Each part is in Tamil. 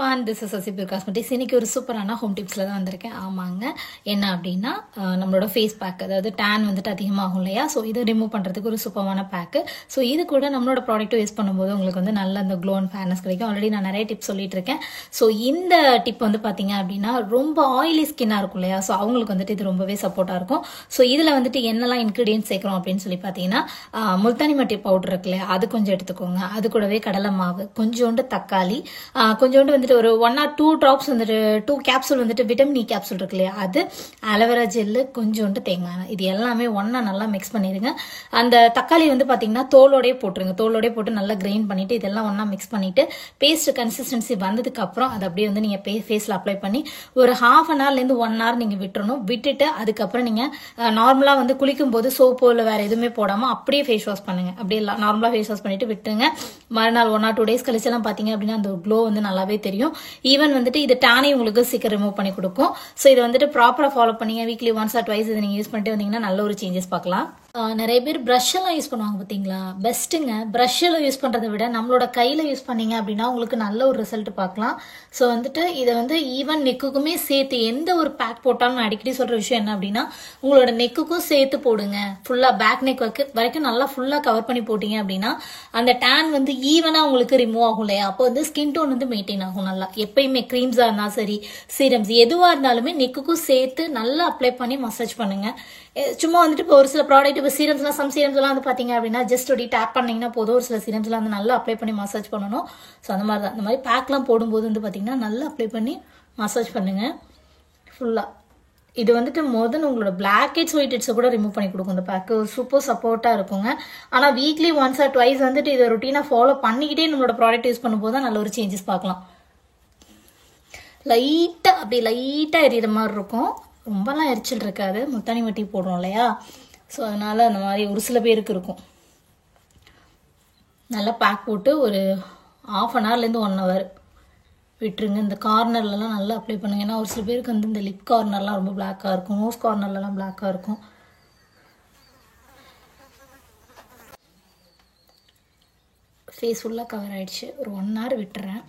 everyone, this is Sasipur Cosmetics. இன்னைக்கு ஒரு சூப்பரான ஹோம் டிப்ஸ்ல தான் வந்திருக்கேன். ஆமாங்க, என்ன அப்படின்னா நம்மளோட ஃபேஸ் பேக், அதாவது டேன் வந்துட்டு அதிகமாகும் இல்லையா, ஸோ இதை ரிமூவ் பண்ணுறதுக்கு ஒரு சூப்பரான பேக்கு. ஸோ இது கூட நம்மளோட ப்ராடக்ட்டை யூஸ் பண்ணும்போது உங்களுக்கு வந்து நல்ல அந்த க்ளோ அண்ட் ஃபேர்னஸ் கிடைக்கும். ஆல்ரெடி நான் நிறைய டிப்ஸ் சொல்லிட்டு இருக்கேன். ஸோ இந்த டிப் வந்து பார்த்தீங்க அப்படின்னா ரொம்ப ஆயிலி ஸ்கின்னாக இருக்கும் இல்லையா, ஸோ அவங்களுக்கு வந்துட்டு இது ரொம்பவே சப்போர்ட்டாக இருக்கும். ஸோ இதில் வந்துட்டு என்னெல்லாம் இன்க்ரீடியன்ஸ் சேர்க்குறோம் அப்படின்னு சொல்லி பார்த்தீங்கன்னா, முல்தானி மட்டி பவுடர் இருக்கு இல்லையா, அது கொஞ்சம் எடுத்துக்கோங்க. அது கூடவே கடலை மாவு, கொஞ்சோண்டு தக்காளி, கொஞ்சோண்டு வந்துட்டு ஒரு 1 or 2 drops வந்துட்டு 2 கேப்சூல் வந்துட்டு விட்டமின் இ கேப்சூல் இருக்கு இல்லையா, அது அலோவேரா ஜெல்லு, கொஞ்சோண்டு தேங்காய், இது எல்லாமே ஒன்றா நல்லா மிக்ஸ் பண்ணிடுங்க. அந்த தக்காளி வந்து பார்த்தீங்கன்னா தோலோடய போட்டுருங்க. தோலோடய போட்டு நல்லா கிரைண்ட் பண்ணிட்டு இதெல்லாம் ஒன்றா மிக்ஸ் பண்ணிட்டு பேஸ்ட் கன்சிஸ்டன்சி வந்ததுக்கு அப்புறம் அதை அப்படியே வந்து நீங்கள் ஃபேஸில் அப்ளை பண்ணி ஒரு 1/2 hourலேருந்து 1 hour நீங்கள் விட்டுறணும். விட்டுட்டு அதுக்கப்புறம் நீங்கள் நார்மலாக வந்து குளிக்கும் போது சோப்போ இல்லை வேற எதுவுமே போடாமல் அப்படியே ஃபேஸ் வாஷ் பண்ணுங்க. அப்படியே நார்மலாக ஃபேஸ் வாஷ் பண்ணிட்டு விட்டுருங்க. மறுநாள் 1 or 2 days கழிச்செல்லாம் பார்த்தீங்க அப்படின்னா அந்த க்ளோ வந்து நல்லாவே தெரியும். ஈவன் வந்துட்டு இது டேனை உங்களுக்கு சீக்கிரம் ரிமூவ் பண்ணி கொடுக்கும். ஸோ இதை வந்துட்டு ப்ராப்பராக ஃபாலோ பண்ணீங்க, வீக்லி ஒன்ஸ் ஆர் ட்வைஸ் இதை நீங்கள் யூஸ் பண்ணிட்டு வந்தீங்கன்னா நல்ல ஒரு சேஞ்சஸ் பார்க்கலாம். நிறைய பேர் ப்ரஷ் எல்லாம் யூஸ் பண்ணுவாங்க பார்த்தீங்களா, பெஸ்ட்டுங்க. ப்ரஷ் எல்லாம் யூஸ் பண்ணுறதை விட நம்மளோட கையில் யூஸ் பண்ணீங்க அப்படின்னா உங்களுக்கு நல்ல ஒரு ரிசல்ட் பார்க்கலாம். ஸோ வந்துட்டு இதை வந்து ஈவன் நெக்குக்குமே சேர்த்து எந்த ஒரு பேக் போட்டாலும் நான் அடிக்கடி சொல்கிற விஷயம் என்ன அப்படின்னா, உங்களோட நெக்குக்கும் சேர்த்து போடுங்க. ஃபுல்லாக பேக் நெக் வரைக்கும் நல்லா ஃபுல்லாக கவர் பண்ணி போட்டீங்க அப்படின்னா அந்த டேன் வந்து ஈவனாக உங்களுக்கு ரிமூவ் ஆகும் இல்லையா, அப்போ வந்து ஸ்கின் டோன் வந்து மெயின்டைன் ஆகும் நல்லா. எப்பயுமே க்ரீம்ஸாக இருந்தாலும் சரி, சீரம்ஸ் எதுவாக இருந்தாலுமே நெக்குக்கும் சேர்த்து நல்லா அப்ளை பண்ணி மசாஜ் பண்ணுங்க. சும்மா வந்துட்டு இப்போ ஒரு சில ப்ராடக்ட் இப்போ சீரம்ஸ்லாம், சம் சீரம்ஸ்லாம் வந்து பார்த்தீங்க அப்படின்னா ஜஸ்ட் அப்படி டேப் பண்ணிங்கன்னா போதும். ஒரு சில சீரம்ஸ்லாம் வந்து நல்லா அப்ளை பண்ணி மசாஜ் பண்ணணும். ஸோ அந்த மாதிரி தான் இந்த மாதிரி பேக்லாம் போடும்போது வந்து பார்த்தீங்கன்னா நல்லா அப்ளை பண்ணி மசாஜ் பண்ணுங்கள் ஃபுல்லாக. இது வந்துட்டு மோதன் உங்களோட பிளாக் ஹெட்ஸ் ஒயிட் ஹெட்ஸை கூட ரிமூவ் பண்ணி கொடுக்கும் இந்த பேக்கு. சூப்பர் சப்போர்ட்டாக இருக்குங்க. ஆனால் வீக்லி ஒன்ஸ் ஆர் ட்வைஸ் வந்துட்டு இதை ரொட்டீனாக ஃபாலோ பண்ணிக்கிட்டே நம்மளோட ப்ராடக்ட் யூஸ் பண்ணும்போது தான் நல்ல ஒரு சேஞ்சஸ் பார்க்கலாம். லைட்டாக அப்படி லைட்டாக எரியிற மாதிரி இருக்கும், ரொம்பலாம் எரிச்சல் இருக்காது. முல்தானி மட்டி போடுறோம் இல்லையா, ஸோ அதனால் அந்த மாதிரி ஒரு சில பேருக்கு இருக்கும். நல்லா பேக் போட்டு ஒரு 1/2 hourலேருந்து 1 hour விட்டுருங்க. இந்த கார்னர்லலாம் நல்லா அப்ளை பண்ணுங்க. ஏன்னா ஒரு சில பேருக்கு வந்து இந்த லிப் கார்னர்லாம் ரொம்ப பிளாக்காக இருக்கும், நோஸ் கார்னர்லலாம் பிளாக்காக இருக்கும். ஃபேஸ் ஃபுல்லாக கவர் ஆகிடுச்சு. ஒரு 1 hour விட்டுறேன்.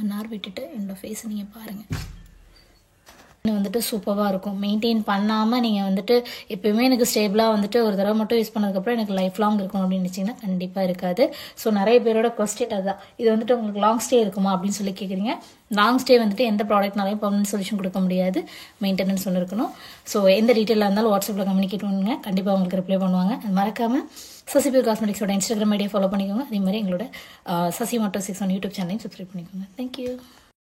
1 hour விட்டுட்டு என்னோடய ஃபேஸை நீங்கள் பாருங்கள். வந்துட்டு சூப்பராக இருக்கும். மெயின்டைன் பண்ணாமல் நீங்கள் வந்துட்டு எப்பயுமே எனக்கு ஸ்டேபிளாக வந்துட்டு ஒரு தடவை மட்டும் யூஸ் பண்ணதுக்கப்புறம் எனக்கு லைஃப் லாங் இருக்கணும் அப்படின்னு நினச்சிங்கன்னா கண்டிப்பாக இருக்காது. ஸோ நிறைய பேரோட கொஸ்டின் அதுதான், இது வந்துட்டு உங்களுக்கு லாங் ஸ்டே இருக்குமா அப்படின்னு சொல்லி கேட்குறீங்க. லாங் ஸ்டே வந்துட்டு எந்த ப்ராடக்ட்னாலையும் பர்மனன்ட் சொல்யூஷன் கொடுக்க முடியாது, மெயின்டெனன்ஸ் ஒன்று இருக்கணும். ஸோ எந்த டீட்டெயிலாக இருந்தாலும் வாட்ஸ்அப்பில் கம்யூனிகேட் பண்ணுங்க, கண்டிப்பாக உங்களுக்கு ரிப்ளை பண்ணுவாங்க. அது மறக்காமல் சசிபியூர் காஸ்மெட்டிக்ஸோட இன்ஸ்டாகிராம் ஐடியா ஃபாலோ பண்ணிக்கோங்க. அதே மாதிரி எங்களோட சசி மோட்டோ 6 யூடியூப் சேனலையும் சப்ஸ்கிரைப் பண்ணிக்கோங்க. தேங்க்யூ.